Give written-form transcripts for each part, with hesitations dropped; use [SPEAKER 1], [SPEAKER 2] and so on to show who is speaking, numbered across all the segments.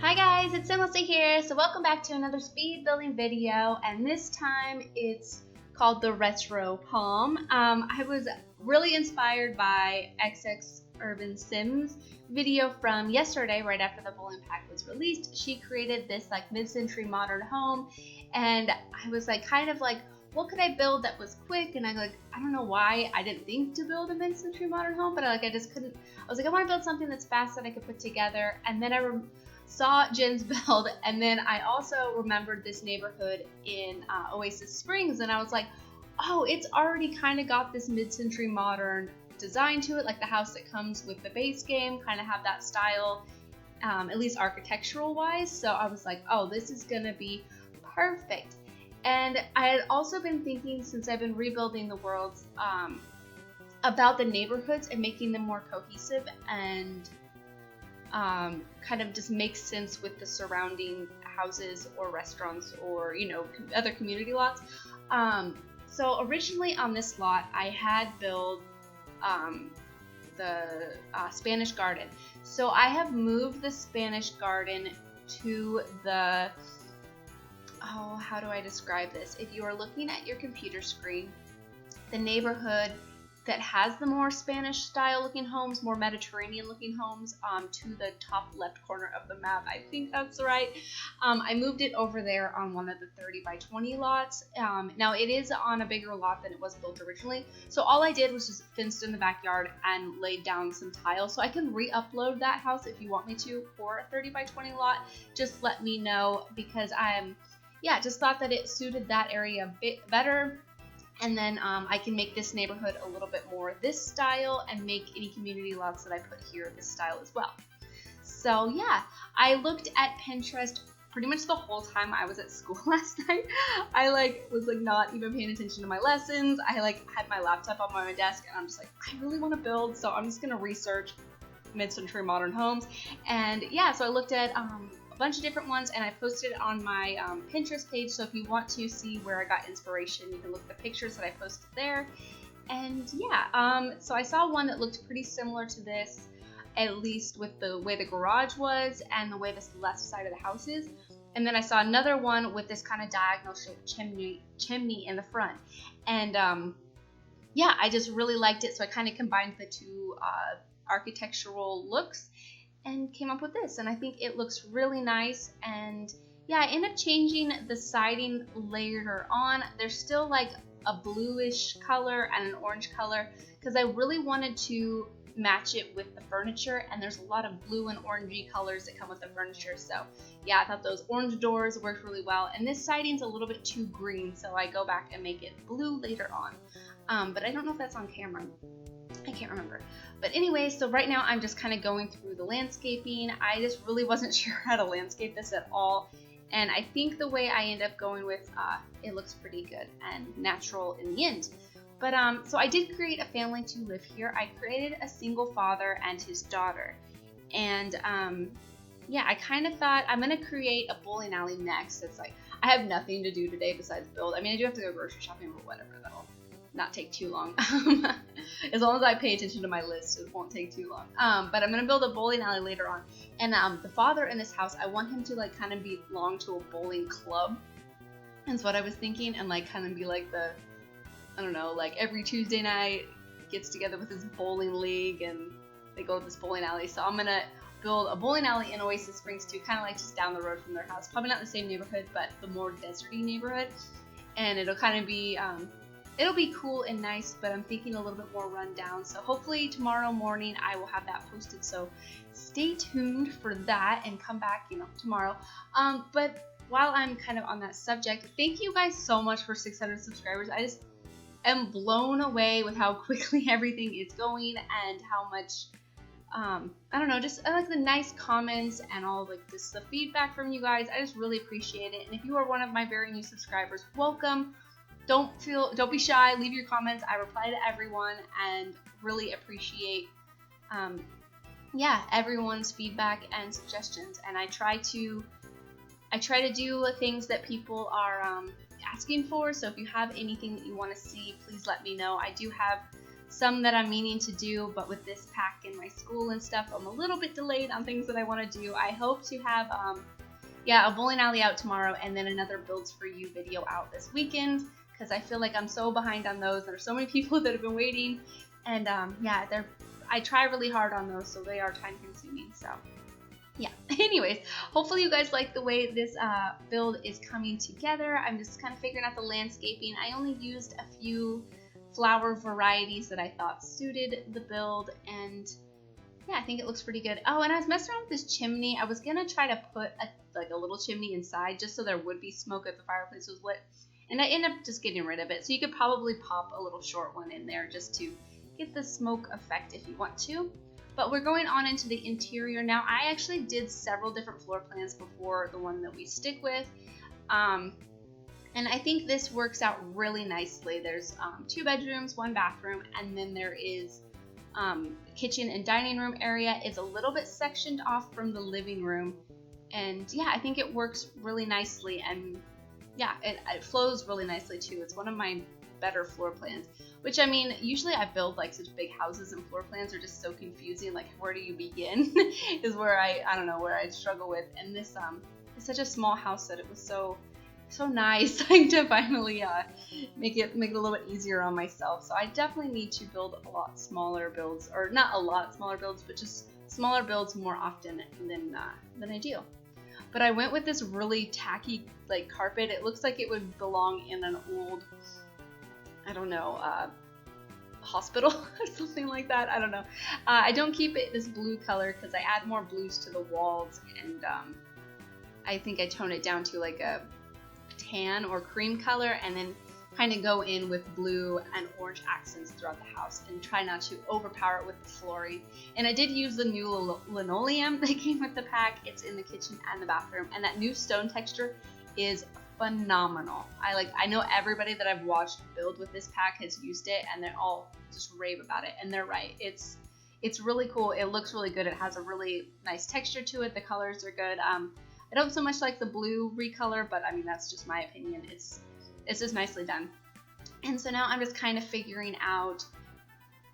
[SPEAKER 1] Hi guys, it's SimLicy here. So welcome back to another speed building video, and this time it's called the Retro Palm. I was really inspired by XX Urban Sims video from yesterday, right after the bowling pack was released. She created this like mid-century modern home, and I was like what could I build that was quick? And I don't know why I didn't think to build a mid-century modern home, but I just couldn't. I was like, I want to build something that's fast that I could put together. And then I saw Jen's build, and then I also remembered this neighborhood in Oasis Springs, and I was like, oh, it's already kind of got this mid-century modern design to it, like the house that comes with the base game, kind of have that style, at least architectural wise. So I was like, oh, this is gonna be perfect. And I had also been thinking, since I've been rebuilding the worlds, about the neighborhoods and making them more cohesive and kind of just makes sense with the surrounding houses or restaurants or, other community lots. So originally on this lot, I had built the Spanish Garden. So I have moved the Spanish Garden to the, how do I describe this? If you are looking at your computer screen, the neighborhood that has the more Spanish style looking homes, more Mediterranean looking homes, to the top left corner of the map. I think that's right. I moved it over there on one of the 30 by 20 lots. Now it is on a bigger lot than it was built originally. So all I did was just fenced in the backyard and laid down some tile. So I can re-upload that house if you want me to for a 30 by 20 lot. Just let me know, because just thought that it suited that area a bit better. And then I can make this neighborhood a little bit more this style and make any community lots that I put here this style as well. So yeah, I looked at Pinterest pretty much the whole time I was at school last night. I was not even paying attention to my lessons. I had my laptop on my desk, and I'm just like, I really want to build, so I'm just gonna research mid-century modern homes. And yeah, so I looked at bunch of different ones, and I posted it on my Pinterest page, so if you want to see where I got inspiration, you can look at the pictures that I posted there. And yeah, so I saw one that looked pretty similar to this, at least with the way the garage was and the way this left side of the house is. And then I saw another one with this kind of diagonal shaped chimney in the front. And yeah, I just really liked it, so I kind of combined the two architectural looks and came up with this, and I think it looks really nice. And yeah, I ended up changing the siding later on. There's still like a bluish color and an orange color, because I really wanted to match it with the furniture, and there's a lot of blue and orangey colors that come with the furniture. So yeah, I thought those orange doors worked really well, and this siding's a little bit too green, so I go back and make it blue later on. But I don't know if that's on camera. I can't remember. But anyway, so right now I'm just kind of going through the landscaping. I just really wasn't sure how to landscape this at all. And I think the way I end up going with, it looks pretty good and natural in the end. But so I did create a family to live here. I created a single father and his daughter. And yeah, I kind of thought I'm going to create a bowling alley next. It's like, I have nothing to do today besides build. I mean, I do have to go grocery shopping or whatever. That'll not take too long. As long as I pay attention to my list, it won't take too long. But I'm gonna build a bowling alley later on. And the father in this house, I want him to kind of belong to a bowling club. That's what I was thinking, and kind of be like the, I don't know, every Tuesday night gets together with his bowling league and they go to this bowling alley. So I'm gonna build a bowling alley in Oasis Springs too, kind of just down the road from their house. Probably not in the same neighborhood, but the more deserty neighborhood. And it'll kind of be it'll be cool and nice, but I'm thinking a little bit more run down. So hopefully tomorrow morning I will have that posted. So stay tuned for that and come back, tomorrow. But while I'm kind of on that subject, thank you guys so much for 600 subscribers. I just am blown away with how quickly everything is going and how much, I don't know, just I like the nice comments and all just the feedback from you guys. I just really appreciate it. And if you are one of my very new subscribers, welcome. Don't be shy, leave your comments. I reply to everyone and really appreciate everyone's feedback and suggestions. And I try to do things that people are asking for. So if you have anything that you want to see, please let me know. I do have some that I'm meaning to do, but with this pack in my school and stuff, I'm a little bit delayed on things that I want to do. I hope to have a bowling alley out tomorrow, and then another Builds For You video out this weekend, because I feel like I'm so behind on those. There's so many people that have been waiting, and I try really hard on those, so they are time consuming. So yeah, anyways, hopefully you guys like the way this build is coming together. I'm just kind of figuring out the landscaping. I only used a few flower varieties that I thought suited the build, and yeah, I think it looks pretty good. Oh, and I was messing around with this chimney. I was gonna try to put a little chimney inside just so there would be smoke if the fireplace was lit, and I ended up just getting rid of it. So you could probably pop a little short one in there just to get the smoke effect if you want to. But we're going on into the interior now. I actually did several different floor plans before the one that we stick with. And I think this works out really nicely. There's 2 bedrooms, 1 bathroom, and then there is the kitchen and dining room area is a little bit sectioned off from the living room. And yeah, I think it works really nicely, and yeah, it flows really nicely too. It's one of my better floor plans, which, I mean, usually I build like such big houses and floor plans are just so confusing, like where do you begin is where I don't know, where I struggle with. And this is such a small house that it was so nice like to finally make it a little bit easier on myself. So I definitely need to build a lot smaller builds, or not a lot smaller builds, but just smaller builds more often than I do. But I went with this really tacky like carpet. It looks like it would belong in an old, I don't know, hospital or something like that. I don't know. I don't keep it this blue color because I add more blues to the walls, and I think I tone it down to like a tan or cream color, and then kind of go in with blue and orange accents throughout the house, and try not to overpower it with the flooring. And I did use the new linoleum that came with the pack. It's in the kitchen and the bathroom, and that new stone texture is phenomenal. I know everybody that I've watched build with this pack has used it, and they all just rave about it, and they're right. It's really cool. It looks really good. It has a really nice texture to it. The colors are good. I don't so much like the blue recolor, but I mean, that's just my opinion. It's just nicely done. And so now I'm just kind of figuring out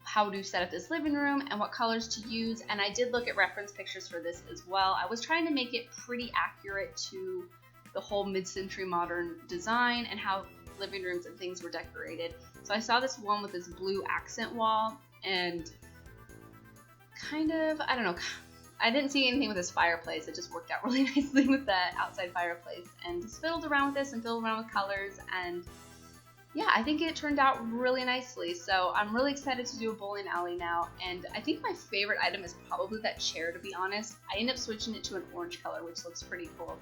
[SPEAKER 1] how to set up this living room and what colors to use. And I did look at reference pictures for this as well. I was trying to make it pretty accurate to the whole mid-century modern design and how living rooms and things were decorated. So I saw this one with this blue accent wall, and kind of, I don't know, I didn't see anything with this fireplace. It just worked out really nicely with that outside fireplace, and just fiddled around with this and fiddled around with colors, and yeah, I think it turned out really nicely. So I'm really excited to do a bowling alley now, and I think my favorite item is probably that chair, to be honest. I ended up switching it to an orange color, which looks pretty cool.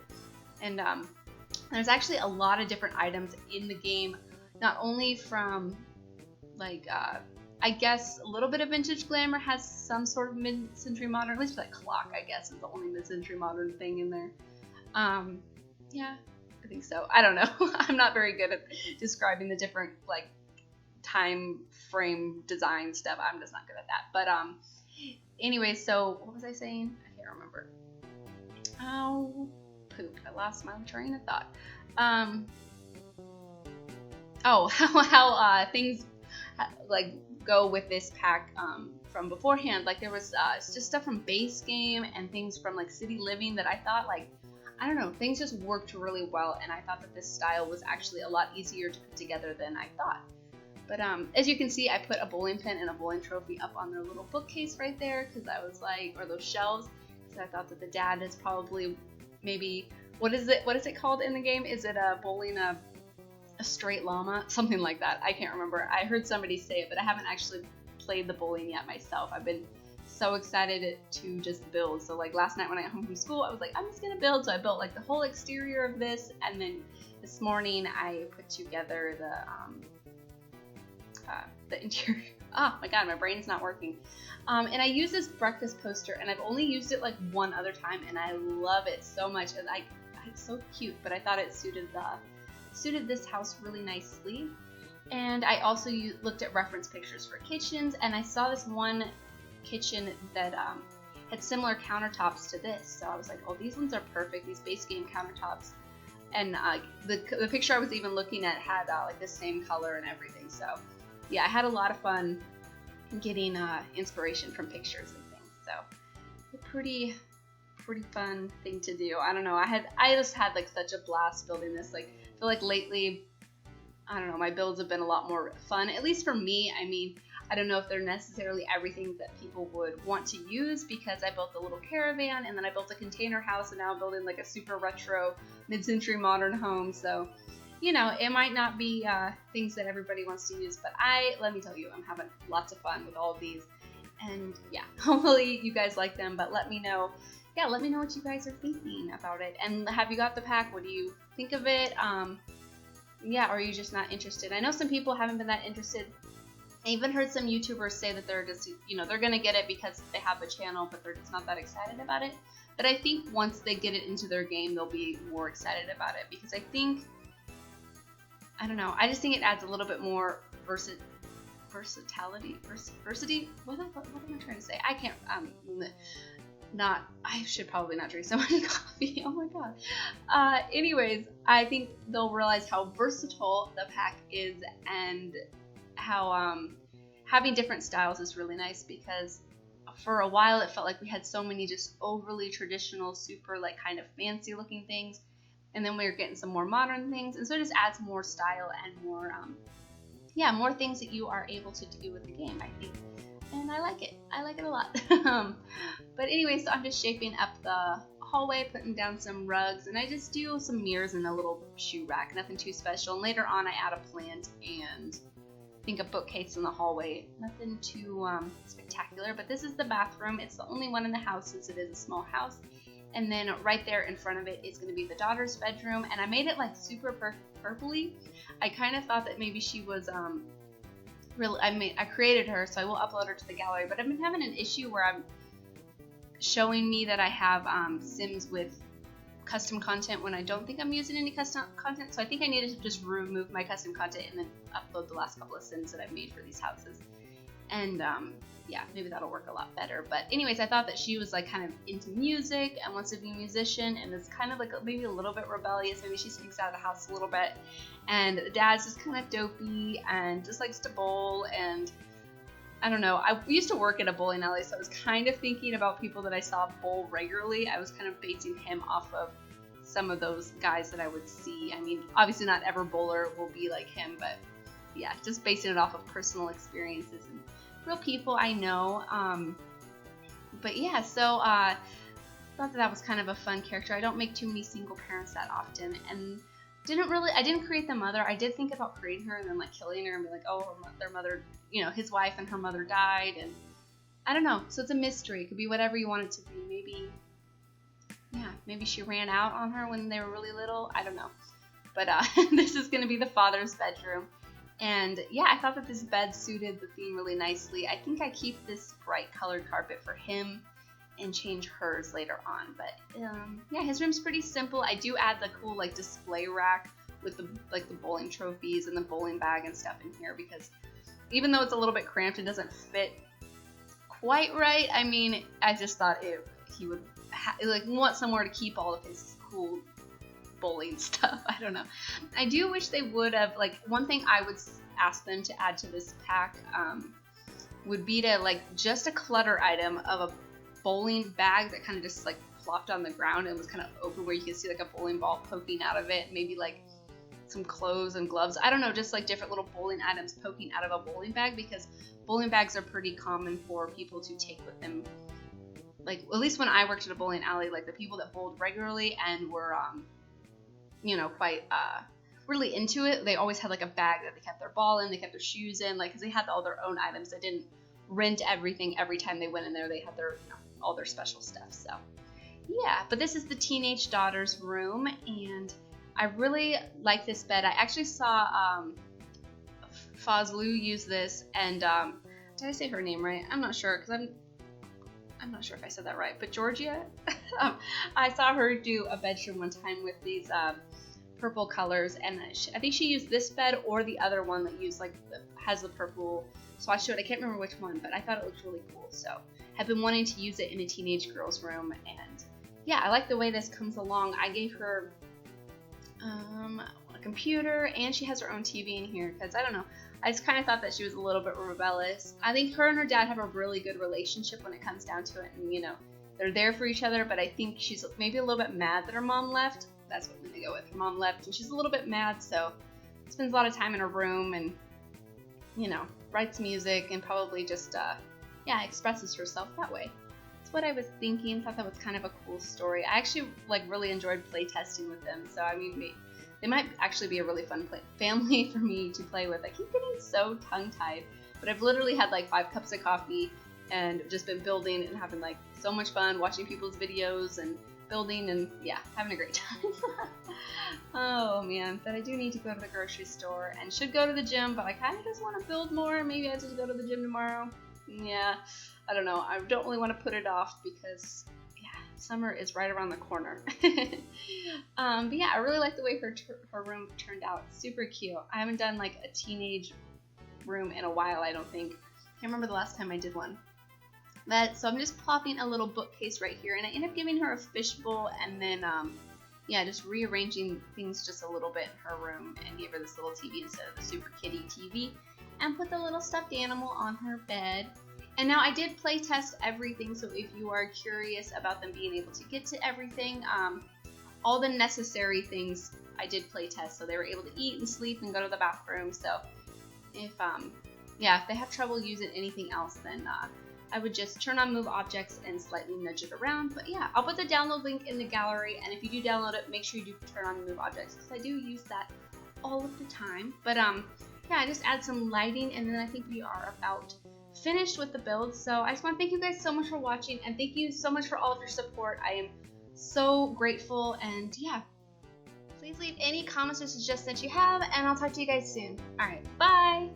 [SPEAKER 1] And there's actually a lot of different items in the game, not only from like I guess a little bit of vintage glamour, has some sort of mid-century modern, at least that clock, I guess, is the only mid-century modern thing in there. Yeah, I think so. I don't know. I'm not very good at describing the different like time frame design stuff. I'm just not good at that. But anyway, so what was I saying? I can't remember. Oh, poop. I lost my train of thought. How things like go with this pack from beforehand. Like there was just stuff from base game and things from like City Living that I thought, like, I don't know, things just worked really well, and I thought that this style was actually a lot easier to put together than I thought. But as you can see, I put a bowling pin and a bowling trophy up on their little bookcase right there, because I was like, or those shelves, because I thought that the dad is probably maybe, what is it called in the game? Is it a bowling a straight llama? Something like that. I can't remember. I heard somebody say it, but I haven't actually played the bowling yet myself. I've been so excited to just build. So like last night when I got home from school, I was like, I'm just gonna build. So I built like the whole exterior of this, and then this morning I put together the interior. Oh my god, my brain's not working. And I use this breakfast poster, and I've only used it like one other time, and I love it so much. And it's so cute, but I thought it suited this house really nicely. And I also looked at reference pictures for kitchens, and I saw this one kitchen that had similar countertops to this. So I was like, oh, these ones are perfect, these base game countertops. And the picture I was even looking at had like the same color and everything. So yeah, I had a lot of fun getting inspiration from pictures and things. So a pretty fun thing to do. I don't know. I just had like such a blast building this. Like I feel like lately, I don't know, my builds have been a lot more fun, at least for me. I mean, I don't know if they're necessarily everything that people would want to use, because I built a little caravan and then I built a container house, and now I'm building like a super retro mid-century modern home. So, you know, it might not be things that everybody wants to use, but let me tell you, I'm having lots of fun with all of these. And yeah, hopefully you guys like them, but let me know. Yeah, let me know what you guys are thinking about it. And have you got the pack? What do you think of it? Yeah, or are you just not interested? I know some people haven't been that interested. I even heard some YouTubers say that they're just, you know, they're going to get it because they have a channel, but they're just not that excited about it. But I think once they get it into their game, they'll be more excited about it, because I think, I don't know, I just think it adds a little bit more versatility. What am I trying to say? I can't, I should probably not drink so much coffee. Oh my god. Anyways, I think they'll realize how versatile the pack is, and how having different styles is really nice, because for a while it felt like we had so many just overly traditional, super like kind of fancy looking things, and then we were getting some more modern things, and so it just adds more style and more more things that you are able to do with the game, I think. And I like it a lot. But anyway, so I'm just shaping up the hallway, putting down some rugs, and I just do some mirrors and a little shoe rack, nothing too special. And later on I add a plant and I think a bookcase in the hallway, nothing too spectacular. But this is the bathroom. It's the only one in the house, since it is a small house. And then right there in front of it is going to be the daughter's bedroom, and I made it like super purpley. I kind of thought that maybe she was I created her, so I will upload her to the gallery, but I've been having an issue where I'm showing me that I have Sims with custom content when I don't think I'm using any custom content. So I think I need to just remove my custom content and then upload the last couple of Sims that I've made for these houses. And yeah, maybe that'll work a lot better. But anyways, I thought that she was like kind of into music and wants to be a musician, and is kind of like maybe a little bit rebellious. Maybe she sneaks out of the house a little bit. And the dad's just kind of dopey and just likes to bowl. And I don't know, I used to work at a bowling alley, so I was kind of thinking about people that I saw bowl regularly. I was kind of basing him off of some of those guys that I would see. I mean, obviously not every bowler will be like him, but yeah, just basing it off of personal experiences and real people I know. But yeah, so thought that was kind of a fun character. I don't make too many single parents that often, and I didn't create the mother. I did think about creating her and then like killing her and be like, oh, their mother, you know, his wife and her mother died, and I don't know. So it's a mystery. It could be whatever you want it to be. Maybe she ran out on her when they were really little. I don't know. But this is going to be the father's bedroom. And yeah, I thought that this bed suited the theme really nicely. I think I keep this bright colored carpet for him and change hers later on. But yeah, his room's pretty simple. I do add the cool like display rack with the bowling trophies and the bowling bag and stuff in here, because even though it's a little bit cramped, it doesn't fit quite right. I mean, I just thought he would want somewhere to keep all of his cool bowling stuff. I don't know. I do wish they would have, like, one thing I would ask them to add to this pack would be to like just a clutter item of a bowling bag that kind of just like flopped on the ground and was kind of open where you could see like a bowling ball poking out of it, maybe like some clothes and gloves. I don't know, just like different little bowling items poking out of a bowling bag, because bowling bags are pretty common for people to take with them. Like, at least when I worked at a bowling alley, like the people that bowled regularly and were you know, quite really into it, they always had like a bag that they kept their ball in, they kept their shoes in, like, because they had all their own items. They didn't rent everything every time they went in there. They had their, you know, all their special stuff. So yeah, but this is the teenage daughter's room, and I really like this bed. I actually saw Fazlu use this, and did I say her name right? I'm not sure, because I'm not sure if I said that right, but Georgia, I saw her do a bedroom one time with these purple colors, and I think she used this bed or the other one that used has the purple swatch to it. I can't remember which one, but I thought it looked really cool. So I've been wanting to use it in a teenage girl's room, and yeah, I like the way this comes along. I gave her computer, and she has her own TV in here because I don't know. I just kind of thought that she was a little bit rebellious. I think her and her dad have a really good relationship when it comes down to it, and you know, they're there for each other, but I think she's maybe a little bit mad that her mom left. That's what I'm gonna go with. Her mom left, and she's a little bit mad, so spends a lot of time in her room and, you know, writes music and probably just, yeah, expresses herself that way. That's what I was thinking. Thought that was kind of a cool story. I actually, like, really enjoyed play testing with them, so I mean, they might actually be a really fun family for me to play with. I keep getting so tongue-tied, but I've literally had like 5 cups of coffee and just been building and having like so much fun watching people's videos and building and yeah, having a great time. Oh man, but I do need to go to the grocery store and should go to the gym, but I kind of just want to build more. Maybe I just go to the gym tomorrow. Yeah, I don't know. I don't really want to put it off because summer is right around the corner. But yeah, I really like the way her room turned out. Super cute. I haven't done like a teenage room in a while, I don't think. Can't remember the last time I did one. But so I'm just plopping a little bookcase right here, and I end up giving her a fishbowl, and then yeah, just rearranging things just a little bit in her room, and gave her this little TV instead of the Super Kitty TV, and put the little stuffed animal on her bed. And now I did play test everything, so if you are curious about them being able to get to everything, all the necessary things I did play test, so they were able to eat and sleep and go to the bathroom. So if yeah, if they have trouble using anything else, then I would just turn on move objects and slightly nudge it around. But yeah, I'll put the download link in the gallery, and if you do download it, make sure you do turn on move objects because I do use that all of the time. But yeah, I just add some lighting, and then I think we are about finished with the build. So I just want to thank you guys so much for watching, and thank you so much for all of your support. I am so grateful, and yeah, please leave any comments or suggestions that you have, and I'll talk to you guys soon. All right, bye.